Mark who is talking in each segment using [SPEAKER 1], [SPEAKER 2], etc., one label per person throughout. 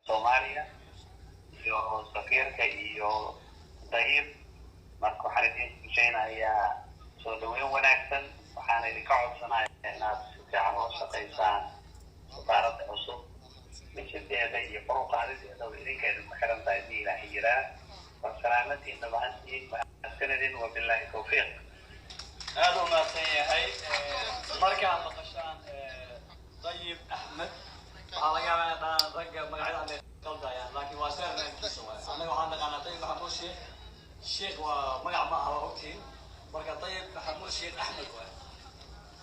[SPEAKER 1] Soomaaliya iyo safiirka iyo dayib marka waxaan idin rajaynayaa soo dhaweyn wanaagsan waxaan idinka codsanayaa inaad si fiican u shaqaysaan wasaaradda cusub bishideeda iyo furqaadideeda oo idinkeeda ku xiran tahay haddii ilaahay yiraa wasalaamadiina mahadsanidin wabilaahi tawfiiq
[SPEAKER 2] aad u mahadsan yahay markaan maqashaan dayib axmed waxaa laga yaabaa inay dhaan ragga magacyada ay qaldayaan laakiin waa sir naankiisa waay anaga waxaan naqaanaa dayib maxamuud sheekh waa magac ma aha waa ogtiin marka dayib maxamuud sheekh axmed waay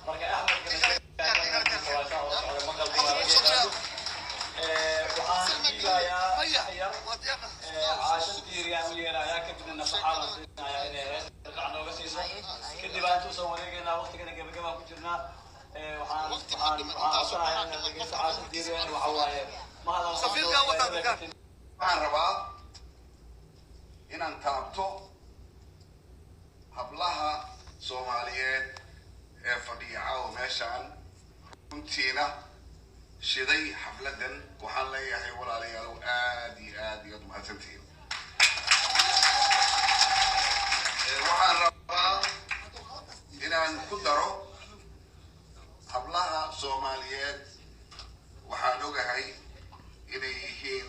[SPEAKER 2] marka waxaan diigayaa yar caashan diiriyaan u yeerayaa kadibna nafaxaadan siinayaa inay hees qac nooga siiso kadib aan intuu soo wareegaynaa waqtigana gabagabaan ku jirnaa waxaan codsanayaa inaad dhegeysto caashan diiriyaan waxa waaye
[SPEAKER 3] waxaan rabaa inaan taabto hablaha Soomaaliyeed ee fadhiya caawa meeshaan runtiina shiday xafladan waxaan leeyahay walaalayaal aad iyo aad mahadsantihiin waxaan rabaa inaan ku daro hablaha Soomaaliyeed waxaan ogahay inay yihiin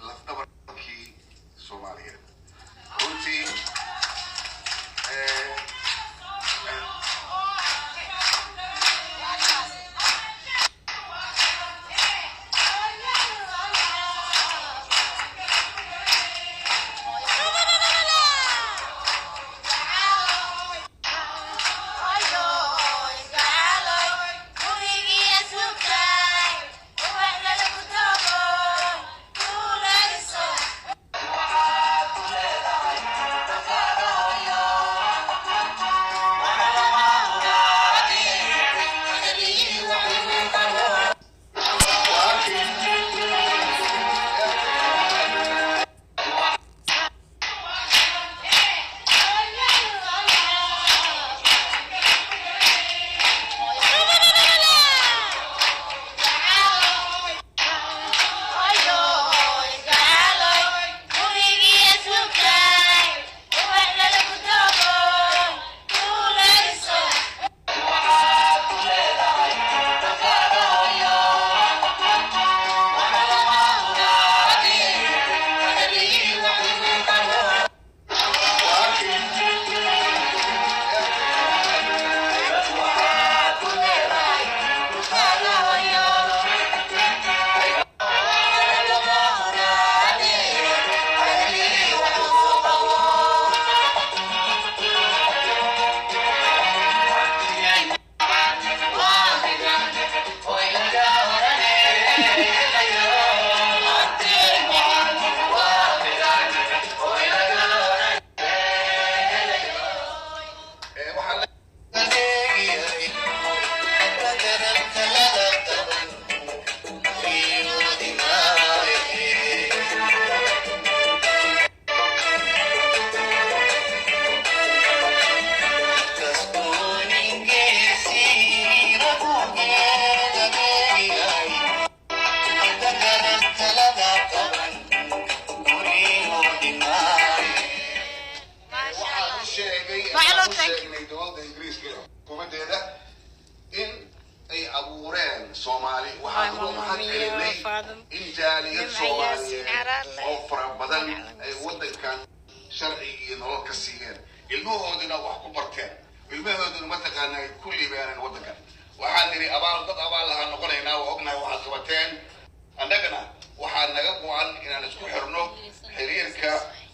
[SPEAKER 3] lafdhabarkii Soomaaliyeed runtii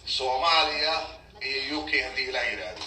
[SPEAKER 3] Soomaaliya iyo UK hadii la yiraahdo